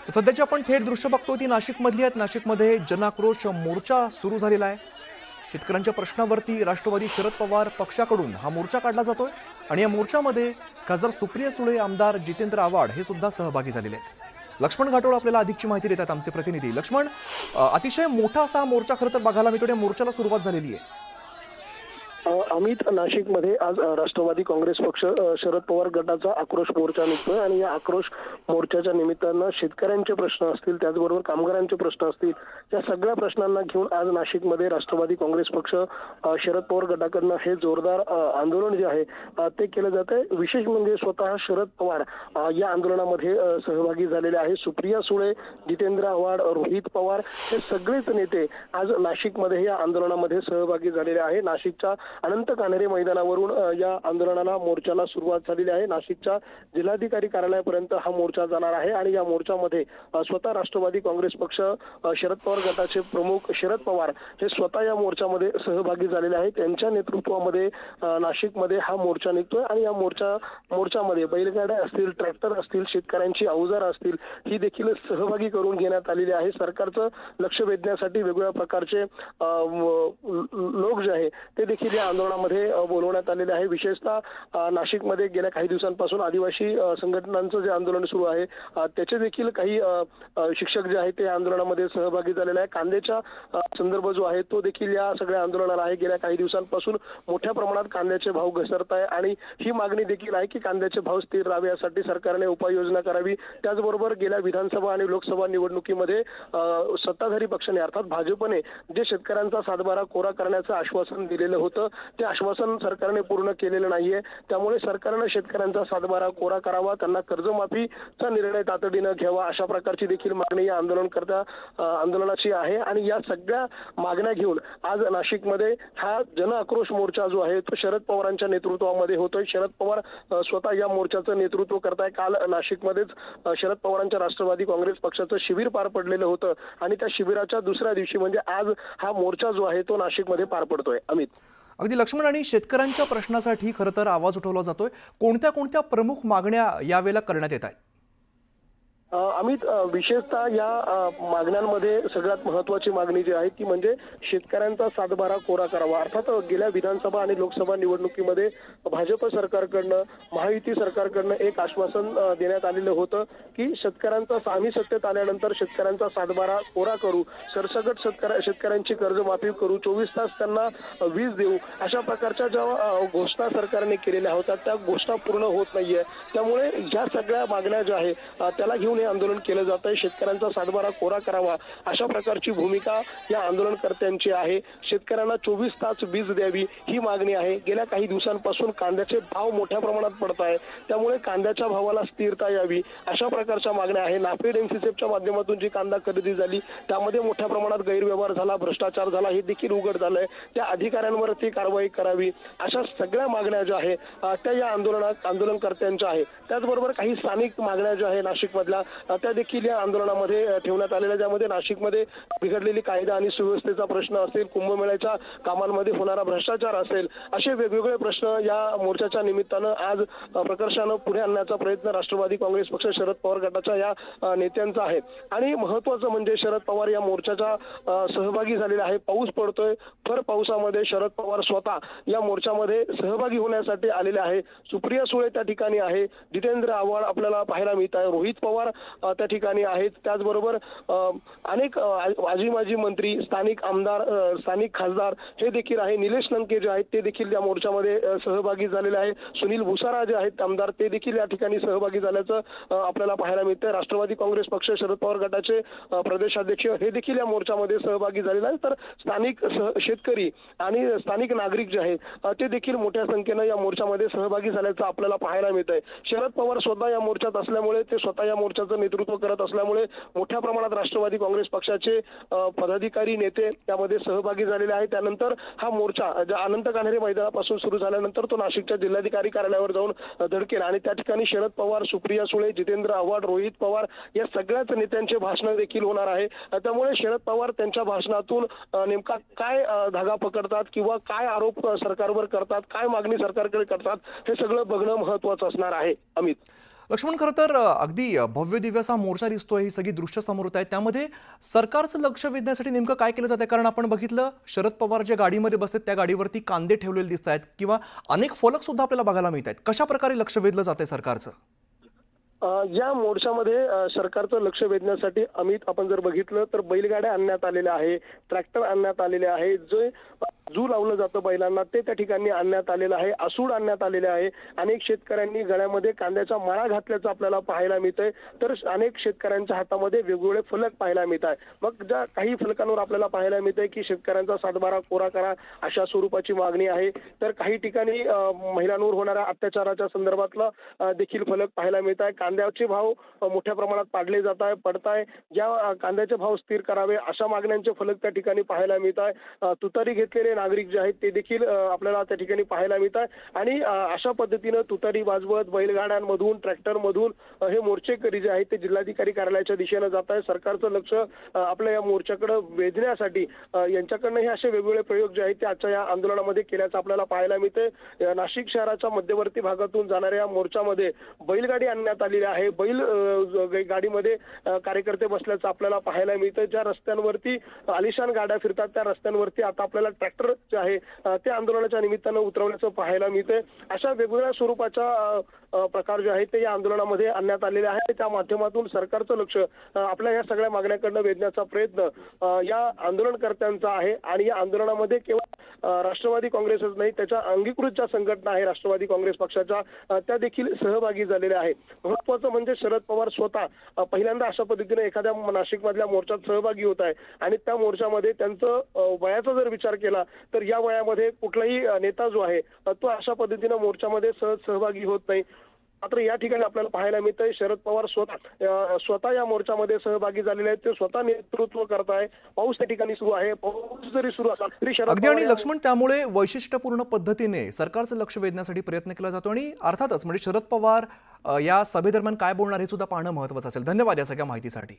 तर सध्याची आपण थेट दृश्य बघतोय ती नाशिकमधली आहेत। नाशिकमध्ये जनाक्रोश मोर्चा सुरू झालेला आहे। शेतकऱ्यांच्या प्रश्नावरती राष्ट्रवादी शरद पवार पक्षाकडून हा मोर्चा काढला जातोय आणि या मोर्चामध्ये खासदार सुप्रिया सुळे, आमदार जितेंद्र आव्हाड हे सुद्धा सहभागी झालेले आहेत। लक्ष्मण घाटोळ आपल्याला अधिकची माहिती देतात आमचे प्रतिनिधी। लक्ष्मण, अतिशय मोठा असा मोर्चा खरं तर बघायला मिळतो। या मोर्चाला सुरुवात झालेली आहे। अमित, नाशिकमध्ये आज राष्ट्रवादी काँग्रेस पक्ष शरद पवार गटाचा आक्रोश मोर्चा निघतोय आणि या आक्रोश मोर्चाच्या निमित्तानं शेतकऱ्यांचे प्रश्न असतील, त्याचबरोबर कामगारांचे प्रश्न असतील, या सगळ्या प्रश्नांना घेऊन आज नाशिकमध्ये राष्ट्रवादी काँग्रेस पक्ष शरद पवार गटाकडनं हे जोरदार आंदोलन जे आहे ते केलं जात आहे। विशेष म्हणजे स्वतः शरद पवार या आंदोलनामध्ये सहभागी झालेले आहे। सुप्रिया सुळे, जितेंद्र आव्हाड, रोहित पवार हे सगळेच नेते आज नाशिकमध्ये या आंदोलनामध्ये सहभागी झालेले आहे। नाशिकच्या अनंत कान्हेरे मैदानावरून या आंदोलनाला मोर्चाला सुरुवात झालेली आहे। नाशिकच्या जिल्हाधिकारी कार्यालयापर्यंत हा मोर्चा जाणार आहे आणि या मोर्चामध्ये स्वतः राष्ट्रवादी काँग्रेस पक्ष शरद पवार गटाचे प्रमुख शरद पवार हे स्वतः या मोर्चामध्ये सहभागी झालेले आहेत। त्यांच्या नेतृत्वामध्ये नाशिकमध्ये हा मोर्चा निघतोय आणि या मोर्चामध्ये बैलगाड्या असतील, ट्रॅक्टर असतील, शेतकऱ्यांची अवजार असतील, ही देखील सहभागी करून घेण्यात आलेली आहे। सरकारचं लक्ष वेधण्यासाठी वेगवेगळ्या प्रकारचे लोक जे आहे ते देखील या आंदोलनामध्ये बोलवण्यात आलेले आहे। विशेषतः नाशिकमध्ये गेल्या काही दिवसांपासून आदिवासी संघटनांचं जे आंदोलन सुरू आहे त्याचे देखील काही शिक्षक जे आहेत ते आंदोलनामध्ये सहभागी झालेले आहे। कांद्याचा संदर्भ जो आहे तो देखील या सगळ्या आंदोलनाला आहे। गेल्या काही दिवसांपासून मोठ्या प्रमाणात कांद्याचे भाव घसरत आहे आणि ही मागणी देखील आहे की कांद्याचे भाव स्थिर राहावे यासाठी सरकारने उपाययोजना करावी। त्याचबरोबर गेल्या विधानसभा आणि लोकसभा निवडणुकीमध्ये सत्ताधारी पक्षाने अर्थात भाजपने जे शेतकऱ्यांचा सातबारा कोरा करण्याचं आश्वासन दिलेलं होतं ते आश्वासन सरकारने पूर्ण केलेलं नाहीये। त्यामुळे सरकारने शेतकऱ्यांचा सातबारा कोरा करावा, त्यांना कर्जमाफीचा निर्णय तातडीनं घ्यावा, अशा प्रकारची देखील मागणी या आंदोलनाची आहे। आणि या सगळ्या मागण्या घेऊन आज नाशिकमध्ये हा जन आक्रोश मोर्चा जो आहे तो शरद पवारांच्या नेतृत्वामध्ये होतोय। शरद पवार स्वतः या मोर्चाचं नेतृत्व करताय। काल नाशिकमध्येच शरद पवारांच्या राष्ट्रवादी काँग्रेस पक्षाचं शिबिर पार पडलेलं होतं आणि त्या शिबिराच्या दुसऱ्या दिवशी म्हणजे आज हा मोर्चा जो आहे तो नाशिकमध्ये पार पडतोय। अमित, अगदी लक्ष्मण, आणि शेतकऱ्यांच्या प्रश्नासाठी खरं तर आवाज उठवला जातोय। कोणत्या कोणत्या प्रमुख मागण्या यावेळेला करण्यात येत आहेत? अमित, विशेषतः या मागण्यांमध्ये सगळ्यात महत्त्वाची मागणी जी आहे ती म्हणजे शेतकऱ्यांचा सातबारा कोरा करावा। अर्थात गेल्या विधानसभा आणि लोकसभा निवडणुकीमध्ये भाजप सरकारकडनं, महायुती सरकारकडनं एक आश्वासन देण्यात आलेलं होतं की आम्ही सत्तेत आल्यानंतर शेतकऱ्यांचा सातबारा कोरा करू, सरसकट शेतकऱ्यांची कर्जमाफी करू, 24 तास त्यांना वीज देऊ, अशा प्रकारच्या ज्या घोषणा सरकारने केलेल्या होत्या त्या घोषणा पूर्ण होत नाहीये। त्यामुळे या सगळ्या मागण्या ज्या आहेत त्याला घेऊन हे आंदोलन केलं जात आहे। शेतकऱ्यांचा सातबारा कोरा करावा अशा प्रकारची भूमिका या आंदोलनकर्त्यांची आहे। शेतकऱ्यांना 24 तास वीज द्यावी ही मागणी आहे। गेल्या काही दिवसांपासून कांद्याचे भाव मोठ्या प्रमाणात पडत आहे, त्यामुळे कांद्याच्या भावाला स्थिरता यावी अशा प्रकारच्या मागण्या आहे। नाफेड एनसीसीच्या माध्यमातून जी कांदा खरेदी झाली त्यामध्ये मोठ्या प्रमाणात गैरव्यवहार झाला, भ्रष्टाचार झाला, हे देखील उघड झालंय। त्या अधिकाऱ्यांवरती कारवाई करावी अशा सगळ्या मागण्या ज्या आहेत त्या या आंदोलनकर्त्यांच्या आहेत। त्याचबरोबर काही स्थानिक मागण्या ज्या आहेत नाशिकमधल्या त्या देखील या आंदोलनामध्ये ठेवण्यात आलेल्या, ज्यामध्ये नाशिकमध्ये बिघडलेली कायदा आणि सुव्यवस्थेचा प्रश्न असेल, कुंभमेळ्याच्या कामांमध्ये होणारा भ्रष्टाचार असेल, असे वेगवेगळे प्रश्न या मोर्चाच्या निमित्तानं आज प्रकर्षानं पुढे आणण्याचा प्रयत्न राष्ट्रवादी काँग्रेस पक्ष शरद पवार गटाच्या या नेत्यांचा आहे। आणि महत्त्वाचं म्हणजे शरद पवार या मोर्चाच्या सहभागी झालेले आहे। पाऊस पडतोय, भर पावसामध्ये शरद पवार स्वतः या मोर्चामध्ये सहभागी होण्यासाठी आलेले आहे। सुप्रिया सुळे त्या ठिकाणी आहे, जितेंद्र आव्हाड आपल्याला पाहायला मिळत आहे, रोहित पवार त्या ठिकाणी आहेत। त्याचबरोबर अनेक माजी मंत्री, स्थानिक आमदार, स्थानिक खासदार हे देखील आहे। निलेश लंके जे आहेत ते देखील या मोर्चामध्ये सहभागी झालेले आहे। सुनील भुसारा जे आहेत आमदार ते देखील या ठिकाणी सहभागी झाल्याचं आपल्याला पाहायला मिळतंय। राष्ट्रवादी काँग्रेस पक्ष शरद पवार गटाचे प्रदेशाध्यक्ष हे देखील या मोर्चामध्ये सहभागी झालेले आहेत। तर स्थानिक शेतकरी आणि स्थानिक नागरिक जे आहेत ते देखील मोठ्या संख्येनं या मोर्चामध्ये सहभागी झाल्याचं आपल्याला पाहायला मिळतंय। शरद पवार स्वतः या मोर्चात असल्यामुळे, ते स्वतः या मोर्चाचं नेतृत्व करत असल्यामुळे मोठ्या प्रमाणात राष्ट्रवादी काँग्रेस पक्षाचे पदाधिकारी, नेते त्यामध्ये सहभागी झालेले आहेत। त्यानंतर हा मोर्चा अनंत कान्हेरे मैदानापासून सुरू झाल्यानंतर तो नाशिकच्या जिल्हाधिकारी कार्यालयावर जाऊन धडकेल आणि त्या ठिकाणी शरद पवार, सुप्रिया सुळे, जितेंद्र आव्हाड, रोहित पवार या सगळ्याच नेत्यांचे भाषण देखील होणार आहे। त्यामुळे शरद पवार त्यांच्या भाषणातून नेमका काय धागा पकडतात किंवा काय आरोप सरकारवर करतात, काय मागणी सरकारकडे करतात, हे सगळं बघणं महत्त्वाचं असणार आहे। अमित, लक्ष्मण, खरं तर अगदी भव्य दिव्य असा मोर्चा दिसतोय, ही सगळी दृश्य समोर येत आहेत. त्यामध्ये सरकारचं लक्ष वेधण्यासाठी नेमकं काय केलं जातंय? कारण आपण बघितलं, शरद पवार ज्या गाडीमध्ये बसतात त्या गाडीवरती कांदे ठेवलेले दिसत आहेत किंवा अनेक फलक सुद्धा आपल्याला बघायला मिळत आहेत. कशा प्रकारे लक्ष वेधलं जातंय सरकारचं? या मोर्चामध्ये सरकारचं लक्ष वेधण्यासाठी आपण जर बघितलं तर बैलगाड्या आणण्यात आलेल्या आहे, ट्रॅक्टर आणण्यात आलेले आहे, जे जू लावलं जातं बैलांना ते त्या ठिकाणी आणण्यात आलेलं आहे, आसूड आणण्यात आलेले आहे. अनेक शेतकऱ्यांनी गळ्यामध्ये कांद्याचा माळा घातल्याचं आपल्याला पाहायला मिळतंय, तर अनेक शेतकऱ्यांच्या हातामध्ये वेगवेगळे फलक पाहायला मिळत आहे. मग ज्या काही फलकांवर आपल्याला पाहायला मिळतंय की शेतकऱ्यांचा 7/12 कोरा करा अशा स्वरूपाची मागणी आहे, तर काही ठिकाणी महिलांवर होणाऱ्या अत्याचाराच्या संदर्भातला देखील फलक पाहायला मिळत आहे. कांद्याचे भाव मोठ्या प्रमाणात पाडले जात आहे, पडताय. ज्या कांद्याचे भाव स्थिर करावे अशा मागण्यांचे फलक त्या ठिकाणी पाहायला मिळत आहे. तुतारी घेतलेले नागरिक जे आहेत ते देखील आपल्याला त्या ठिकाणी पाहायला मिळत आहे. आणि अशा पद्धतीनं तुतारी वाजवत बैलगाड्यांमधून ट्रॅक्टरमधून हे मोर्चेकरी जे आहेत ते जिल्हाधिकारी कार्यालयाच्या दिशेनं जात आहे. सरकारचं लक्ष आपल्या या मोर्चाकडे वेधण्यासाठी यांच्याकडनं हे असे वेगवेगळे प्रयोग जे आहेत ते आजच्या या आंदोलनामध्ये केल्याचं आपल्याला पाहायला मिळते. नाशिक शहराच्या मध्यवर्ती भागातून जाणाऱ्या या मोर्चामध्ये बैलगाडी आणण्यात आलेली आहे. बैल गाडीमध्ये कार्यकर्ते बसल्याचं आपल्याला पाहायला मिळतं. ज्या रस्त्यांवरती आलिशान गाड्या फिरतात त्या रस्त्यांवरती आता आपल्याला ट्रॅक्टर जे आहे ते आंदोलनाच्या निमित्तानं उतरवण्याचं पाहायला मिळतंय. अशा वेगवेगळ्या स्वरूपाच्या प्रकार जे आहेत ते या आंदोलनामध्ये आणण्यात आलेले आहे. त्या माध्यमातून सरकारचं लक्ष आपल्या या सगळ्या मागण्याकडनं वेधण्याचा प्रयत्न या आंदोलनकर्त्यांचा आहे. आणि या आंदोलनामध्ये केवळ राष्ट्रवादी काँग्रेसच नाही, त्याच्या अंगीकृत ज्या संघटना आहे राष्ट्रवादी काँग्रेस पक्षाच्या त्या देखील सहभागी झालेल्या आहेत. महत्वाचं म्हणजे शरद पवार स्वतः पहिल्यांदा अशा पद्धतीने एखाद्या नाशिकमधल्या मोर्चात सहभागी होत आहे. आणि त्या मोर्चामध्ये त्यांचं वयाचा जर विचार केला तर या वयामध्ये कुठलाही नेता जो आहे तो अशा पद्धतीनं मोर्चामध्ये सहभागी होत नाही. मात्र या ठिकाणी आपल्याला पाहायला मिळतंय शरद पवार स्वतः या मोर्चामध्ये सहभागी झालेले आहेत. ते स्वतः नेतृत्व करताय. पाऊस त्या ठिकाणी सुरू आहे. पाऊस जरी सुरू असला तरी शरद अगदी. आणि लक्ष्मण, त्यामुळे वैशिष्ट्यपूर्ण पद्धतीने सरकारचं लक्ष वेधण्यासाठी प्रयत्न केला जातो. आणि अर्थातच म्हणजे शरद पवार या सभेदरम्यान काय बोलणार हे सुद्धा पाहणं महत्त्वाचं असेल. धन्यवाद या सगळ्या माहितीसाठी.